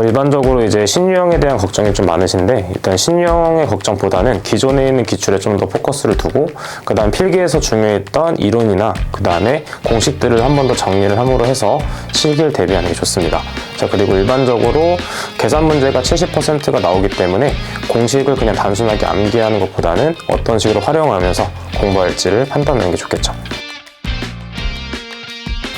일반적으로 이제 신유형에 대한 걱정이 좀 많으신데, 일단 신유형의 걱정보다는 기존에 있는 기출에 좀 더 포커스를 두고, 그 다음 필기에서 중요했던 이론이나 그 다음에 공식들을 한 번 더 정리를 함으로 해서 실기를 대비하는 게 좋습니다. 자, 그리고 일반적으로 계산 문제가 70%가 나오기 때문에 공식을 그냥 단순하게 암기하는 것보다는 어떤 식으로 활용하면서 공부할지를 판단하는 게 좋겠죠.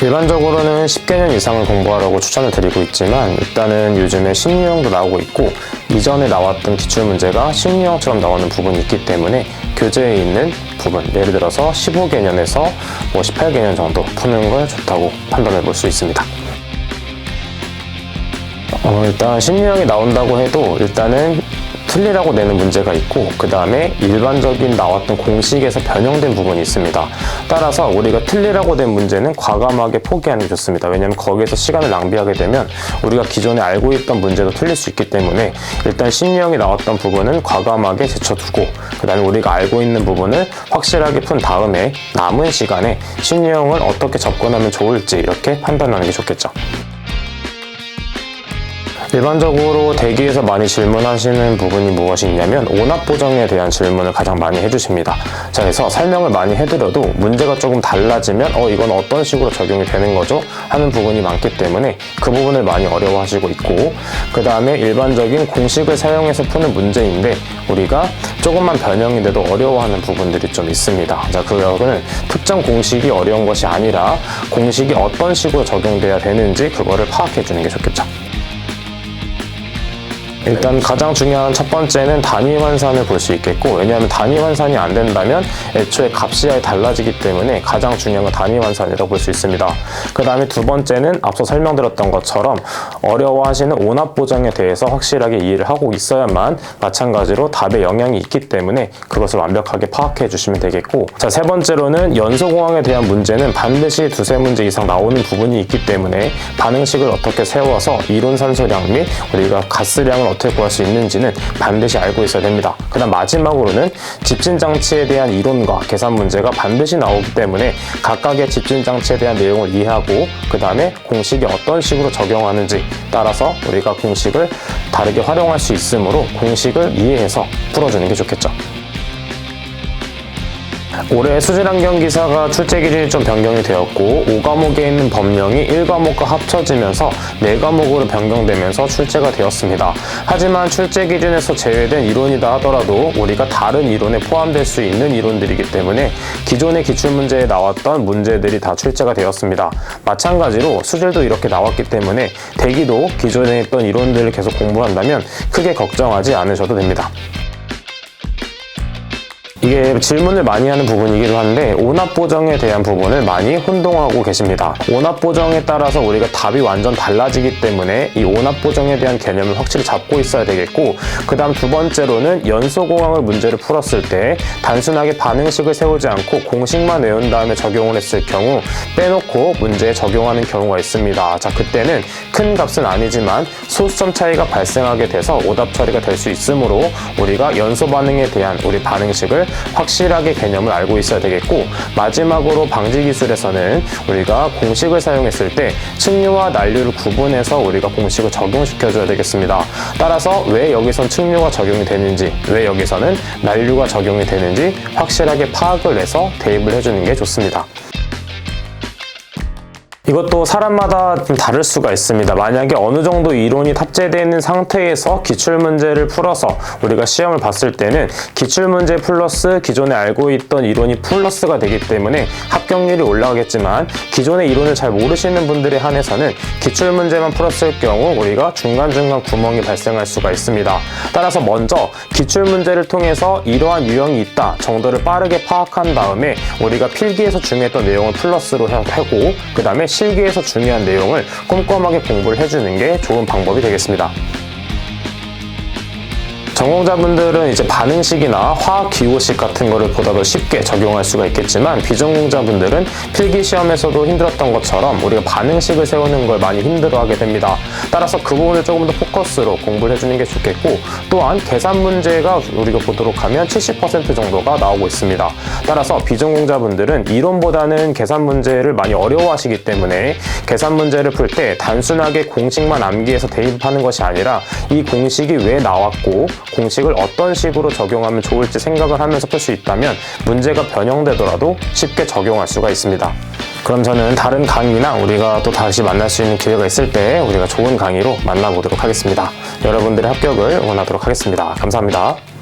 일반적으로는 10개년 이상을 공부하라고 추천을 드리고 있지만, 일단은 요즘에 신유형도 나오고 있고 이전에 나왔던 기출문제가 신유형처럼 나오는 부분이 있기 때문에 교재에 있는 부분, 예를 들어서 15개년에서 18개년 정도 푸는 걸 좋다고 판단해 볼 수 있습니다. 일단 신유형이 나온다고 해도 일단은 틀리라고 내는 문제가 있고, 그 다음에 일반적인 나왔던 공식에서 변형된 부분이 있습니다. 따라서 우리가 틀리라고 된 문제는 과감하게 포기하는 게 좋습니다. 왜냐하면 거기에서 시간을 낭비하게 되면 우리가 기존에 알고 있던 문제도 틀릴 수 있기 때문에 일단 신유형이 나왔던 부분은 과감하게 제쳐두고, 그 다음에 우리가 알고 있는 부분을 확실하게 푼 다음에 남은 시간에 신유형을 어떻게 접근하면 좋을지 이렇게 판단하는 게 좋겠죠. 일반적으로 대기에서 많이 질문하시는 부분이 무엇이 있냐면 오납보정에 대한 질문을 가장 많이 해주십니다. 자, 그래서 설명을 많이 해드려도 문제가 조금 달라지면 이건 어떤 식으로 적용이 되는 거죠? 하는 부분이 많기 때문에 그 부분을 많이 어려워하시고 있고, 그 다음에 일반적인 공식을 사용해서 푸는 문제인데 우리가 조금만 변형이 돼도 어려워하는 부분들이 좀 있습니다. 자, 그거는 특정 공식이 어려운 것이 아니라 공식이 어떤 식으로 적용돼야 되는지 그거를 파악해 주는 게 좋겠죠. 일단 가장 중요한 첫 번째는 단위 환산을 볼 수 있겠고, 왜냐하면 단위 환산이 안 된다면 애초에 값이 아예 달라지기 때문에 가장 중요한 건 단위 환산이라고 볼 수 있습니다. 그 다음에 두 번째는 앞서 설명드렸던 것처럼 어려워하시는 오납보정에 대해서 확실하게 이해를 하고 있어야만 마찬가지로 답에 영향이 있기 때문에 그것을 완벽하게 파악해 주시면 되겠고, 자, 세 번째로는 연소공항에 대한 문제는 반드시 두세 문제 이상 나오는 부분이 있기 때문에 반응식을 어떻게 세워서 이론산소량 및 우리가 가스량을 어떻게 구할 수 있는지는 반드시 알고 있어야 됩니다. 그 다음 마지막으로는 집진장치에 대한 이론과 계산 문제가 반드시 나오기 때문에 각각의 집진장치에 대한 내용을 이해하고, 그 다음에 공식이 어떤 식으로 적용하는지 따라서 우리가 공식을 다르게 활용할 수 있으므로 공식을 이해해서 풀어주는 게 좋겠죠. 올해 수질환경기사가 출제 기준이 좀 변경이 되었고 5과목에 있는 법령이 1과목과 합쳐지면서 4과목으로 변경되면서 출제가 되었습니다. 하지만 출제 기준에서 제외된 이론이다 하더라도 우리가 다른 이론에 포함될 수 있는 이론들이기 때문에 기존의 기출문제에 나왔던 문제들이 다 출제가 되었습니다. 마찬가지로 수질도 이렇게 나왔기 때문에 대기도 기존에 있던 이론들을 계속 공부한다면 크게 걱정하지 않으셔도 됩니다. 이게 질문을 많이 하는 부분이기도 한데 오납보정에 대한 부분을 많이 혼동하고 계십니다. 오납보정에 따라서 우리가 답이 완전 달라지기 때문에 이 오납보정에 대한 개념을 확실히 잡고 있어야 되겠고, 그 다음 두 번째로는 연소공항을 문제를 풀었을 때 단순하게 반응식을 세우지 않고 공식만 외운 다음에 적용을 했을 경우 빼놓고 문제에 적용하는 경우가 있습니다. 자, 그때는 큰 값은 아니지만 소수점 차이가 발생하게 돼서 오답 처리가 될 수 있으므로 우리가 연소 반응에 대한 우리 반응식을 확실하게 개념을 알고 있어야 되겠고, 마지막으로 방지기술에서는 우리가 공식을 사용했을 때 측류와 난류를 구분해서 우리가 공식을 적용시켜줘야 되겠습니다. 따라서 왜 여기선 측류가 적용이 되는지, 왜 여기서는 난류가 적용이 되는지 확실하게 파악을 해서 대입을 해주는 게 좋습니다. 이것도 사람마다 좀 다를 수가 있습니다. 만약에 어느 정도 이론이 탑재되어 있는 상태에서 기출문제를 풀어서 우리가 시험을 봤을 때는 기출문제 플러스 기존에 알고 있던 이론이 플러스가 되기 때문에 합격률이 올라가겠지만, 기존의 이론을 잘 모르시는 분들에 한해서는 기출문제만 풀었을 경우 우리가 중간중간 구멍이 발생할 수가 있습니다. 따라서 먼저 기출문제를 통해서 이러한 유형이 있다 정도를 빠르게 파악한 다음에 우리가 필기에서 중요했던 내용을 플러스로 하고, 그 다음에 실기에서 중요한 내용을 꼼꼼하게 공부를 해주는 게 좋은 방법이 되겠습니다. 전공자분들은 이제 반응식이나 화학기호식 같은 거를 보다 더 쉽게 적용할 수가 있겠지만 비전공자분들은 필기시험에서도 힘들었던 것처럼 우리가 반응식을 세우는 걸 많이 힘들어하게 됩니다. 따라서 그 부분을 조금 더 포커스로 공부를 해주는 게 좋겠고, 또한 계산 문제가 우리가 보도록 하면 70% 정도가 나오고 있습니다. 따라서 비전공자분들은 이론보다는 계산 문제를 많이 어려워하시기 때문에 계산 문제를 풀 때 단순하게 공식만 암기해서 대입하는 것이 아니라 이 공식이 왜 나왔고 공식을 어떤 식으로 적용하면 좋을지 생각을 하면서 풀 수 있다면 문제가 변형되더라도 쉽게 적용할 수가 있습니다. 그럼 저는 다른 강의나 우리가 또 다시 만날 수 있는 기회가 있을 때 우리가 좋은 강의로 만나보도록 하겠습니다. 여러분들의 합격을 응원하도록 하겠습니다. 감사합니다.